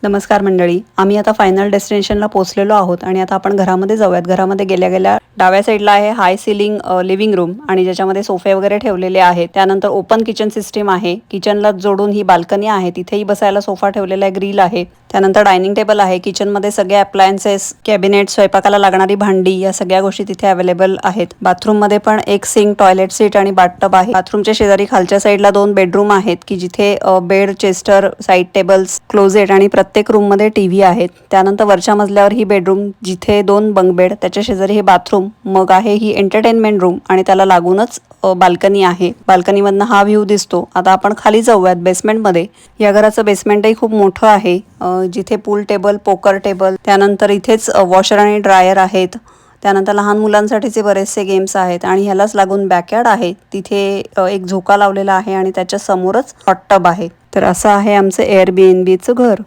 नमस्कार मंडळी, आम्ही आता फायनल डेस्टिनेशनला पोहोचलेलो आहोत आणि आता आपण घरामध्ये जाऊयात. घरामध्ये गेल्या गेल्या डाव्या साईडला आहे हाय सिलिंग लिव्हिंग रूम आणि ज्याच्यामध्ये सोफे वगैरे ठेवलेले आहेत. त्यानंतर ओपन किचन सिस्टीम आहे. किचनला जोडून ही बाल्कनी आहे, तिथेही बसायला सोफा ठेवलेला आहे, ग्रिल आहे. त्यानंतर डायनिंग टेबल आहे. किचनमध्ये सगळे अप्लायन्सेस, कॅबिनेट, स्वयंपाकाला लागणारी भांडी या सगळ्या गोष्टी तिथे अवेलेबल आहेत. बाथरूममध्ये पण एक सिंक, टॉयलेट सीट आणि बाथटब आहे. बाथरूमच्या शेजारी खालच्या साईडला 2 बेडरूम आहेत की जिथे bed, Chester, side tables, closet आणि प्रत्येक रूम मध्ये टीव्ही आहेत. त्यानंतर वरच्या मजल्यावर ही बेडरूम जिथे 2 बंक बेड, त्याच्या शेजारी हे बाथरूम, मग आहे ही एंटरटेनमेंट रूम आणि त्याला लागूनच बाल्कनी आहे. बाल्कनीमधनं हा व्ह्यू दिसतो. आता आपण खाली जाऊयात बेसमेंटमध्ये. या घराचं बेसमेंटही खूप मोठं आहे, जिथे पूल टेबल, पोकर टेबल, त्यानंतर इथेच वॉशर आणि ड्रायर आहेत. त्यानंतर लहान मुलांसाठीचे बरेचसे गेम्स आहेत आणि ह्यालाच लागून बॅकयार्ड आहे. तिथे एक झोका लावलेला आहे आणि त्याच्या समोरच हॉट टब आहे. तर असं आहे आमचं एअरबीएनबीचं घर.